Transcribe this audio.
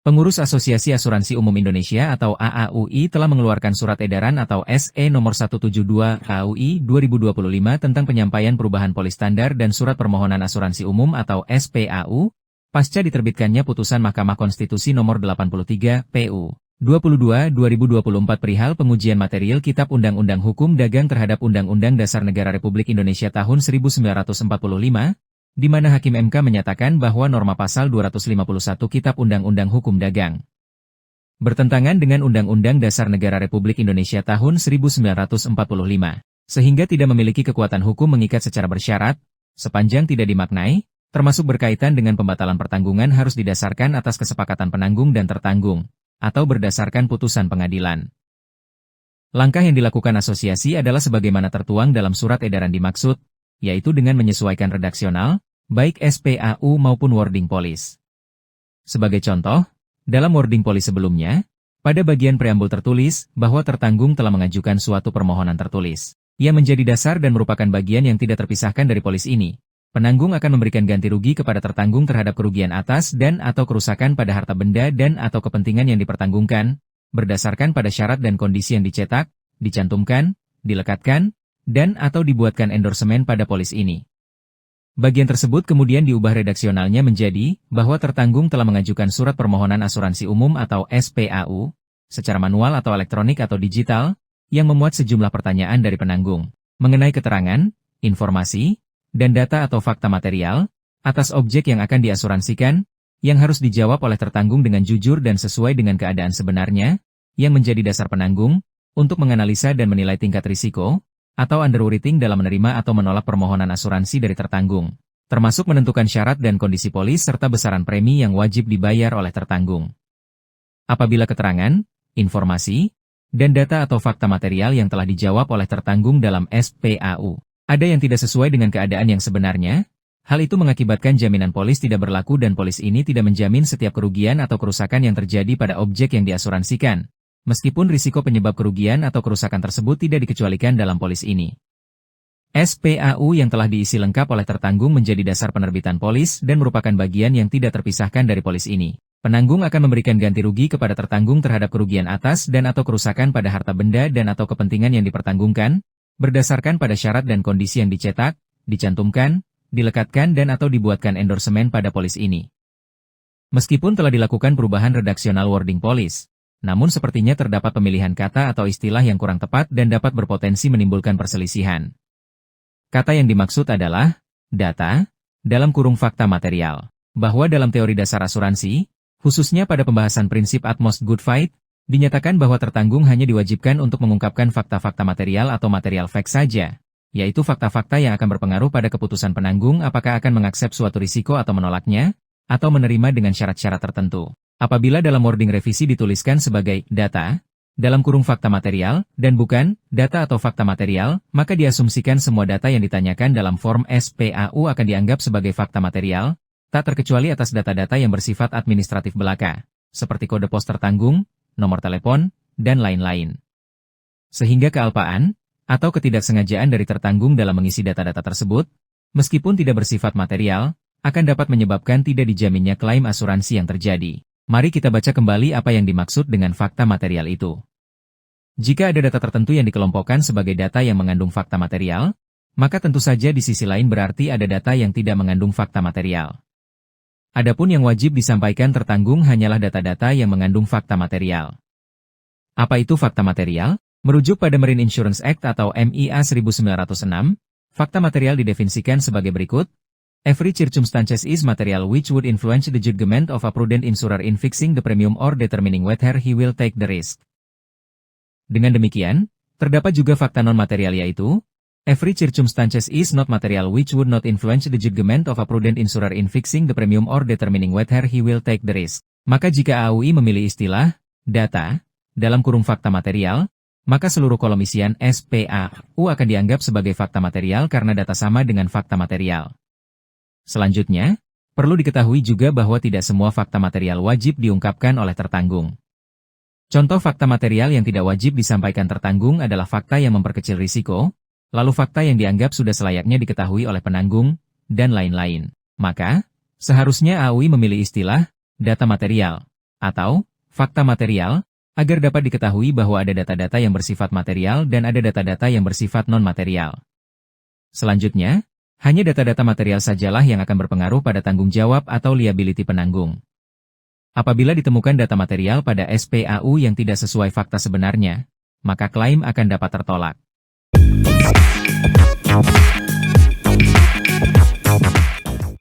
Pengurus Asosiasi Asuransi Umum Indonesia atau AAUI telah mengeluarkan surat edaran atau SE nomor 172 AAUI 2025 tentang penyampaian perubahan polis standar dan surat permohonan asuransi umum atau SPAU, pasca diterbitkannya putusan Mahkamah Konstitusi nomor 83 PU 22/2024 perihal pengujian material Kitab Undang-Undang Hukum Dagang terhadap Undang-Undang Dasar Negara Republik Indonesia tahun 1945, di mana Hakim MK menyatakan bahwa norma pasal 251 Kitab Undang-Undang Hukum Dagang bertentangan dengan Undang-Undang Dasar Negara Republik Indonesia tahun 1945, sehingga tidak memiliki kekuatan hukum mengikat secara bersyarat, sepanjang tidak dimaknai, termasuk berkaitan dengan pembatalan pertanggungan harus didasarkan atas kesepakatan penanggung dan tertanggung, atau berdasarkan putusan pengadilan. Langkah yang dilakukan asosiasi adalah sebagaimana tertuang dalam surat edaran dimaksud, yaitu dengan menyesuaikan redaksional, baik SPAU maupun wording polis. Sebagai contoh, dalam wording polis sebelumnya, pada bagian preambul tertulis bahwa tertanggung telah mengajukan suatu permohonan tertulis, yang menjadi dasar dan merupakan bagian yang tidak terpisahkan dari polis ini. Penanggung akan memberikan ganti rugi kepada tertanggung terhadap kerugian atas dan atau kerusakan pada harta benda dan atau kepentingan yang dipertanggungkan, berdasarkan pada syarat dan kondisi yang dicetak, dicantumkan, dilekatkan, dan atau dibuatkan endorsemen pada polis ini. Bagian tersebut kemudian diubah redaksionalnya menjadi, bahwa tertanggung telah mengajukan surat permohonan asuransi umum atau SPAU, secara manual atau elektronik atau digital, yang memuat sejumlah pertanyaan dari penanggung, mengenai keterangan, informasi, dan data atau fakta material, atas objek yang akan diasuransikan, yang harus dijawab oleh tertanggung dengan jujur dan sesuai dengan keadaan sebenarnya, yang menjadi dasar penanggung, untuk menganalisa dan menilai tingkat risiko, atau underwriting dalam menerima atau menolak permohonan asuransi dari tertanggung, termasuk menentukan syarat dan kondisi polis serta besaran premi yang wajib dibayar oleh tertanggung. Apabila keterangan, informasi, dan data atau fakta material yang telah dijawab oleh tertanggung dalam SPAU ada yang tidak sesuai dengan keadaan yang sebenarnya, hal itu mengakibatkan jaminan polis tidak berlaku dan polis ini tidak menjamin setiap kerugian atau kerusakan yang terjadi pada objek yang diasuransikan, meskipun risiko penyebab kerugian atau kerusakan tersebut tidak dikecualikan dalam polis ini. SPAU yang telah diisi lengkap oleh tertanggung menjadi dasar penerbitan polis dan merupakan bagian yang tidak terpisahkan dari polis ini. Penanggung akan memberikan ganti rugi kepada tertanggung terhadap kerugian atas dan atau kerusakan pada harta benda dan atau kepentingan yang dipertanggungkan, berdasarkan pada syarat dan kondisi yang dicetak, dicantumkan, dilekatkan dan atau dibuatkan endorsemen pada polis ini. Meskipun telah dilakukan perubahan redaksional wording polis, namun sepertinya terdapat pemilihan kata atau istilah yang kurang tepat dan dapat berpotensi menimbulkan perselisihan. Kata yang dimaksud adalah data, dalam kurung fakta material, bahwa dalam teori dasar asuransi, khususnya pada pembahasan prinsip utmost good faith, dinyatakan bahwa tertanggung hanya diwajibkan untuk mengungkapkan fakta-fakta material atau material fact saja, yaitu fakta-fakta yang akan berpengaruh pada keputusan penanggung apakah akan mengaksep suatu risiko atau menolaknya, atau menerima dengan syarat-syarat tertentu. Apabila dalam wording revisi dituliskan sebagai data, dalam kurung fakta material, dan bukan data atau fakta material, maka diasumsikan semua data yang ditanyakan dalam form SPAU akan dianggap sebagai fakta material, tak terkecuali atas data-data yang bersifat administratif belaka, seperti kode pos tertanggung, nomor telepon, dan lain-lain. Sehingga kealpaan, atau ketidaksengajaan dari tertanggung dalam mengisi data-data tersebut, meskipun tidak bersifat material, akan dapat menyebabkan tidak dijaminnya klaim asuransi yang terjadi. Mari kita baca kembali apa yang dimaksud dengan fakta material itu. Jika ada data tertentu yang dikelompokkan sebagai data yang mengandung fakta material, maka tentu saja di sisi lain berarti ada data yang tidak mengandung fakta material. Adapun yang wajib disampaikan tertanggung hanyalah data-data yang mengandung fakta material. Apa itu fakta material? Merujuk pada Marine Insurance Act atau MIA 1906, fakta material didefinisikan sebagai berikut. Every circumstances is material which would influence the judgment of a prudent insurer in fixing the premium or determining whether he will take the risk. Dengan demikian, terdapat juga fakta non-material yaitu, every circumstances is not material which would not influence the judgment of a prudent insurer in fixing the premium or determining whether he will take the risk. Maka jika AUI memilih istilah, data, dalam kurung fakta material, maka seluruh kolom isian SPAU akan dianggap sebagai fakta material karena data sama dengan fakta material. Selanjutnya, perlu diketahui juga bahwa tidak semua fakta material wajib diungkapkan oleh tertanggung. Contoh fakta material yang tidak wajib disampaikan tertanggung adalah fakta yang memperkecil risiko, lalu fakta yang dianggap sudah selayaknya diketahui oleh penanggung, dan lain-lain. Maka, seharusnya AUI memilih istilah data material atau fakta material, agar dapat diketahui bahwa ada data-data yang bersifat material dan ada data-data yang bersifat non-material. Selanjutnya, hanya data-data material sajalah yang akan berpengaruh pada tanggung jawab atau liability penanggung. Apabila ditemukan data material pada SPAU yang tidak sesuai fakta sebenarnya, maka klaim akan dapat tertolak.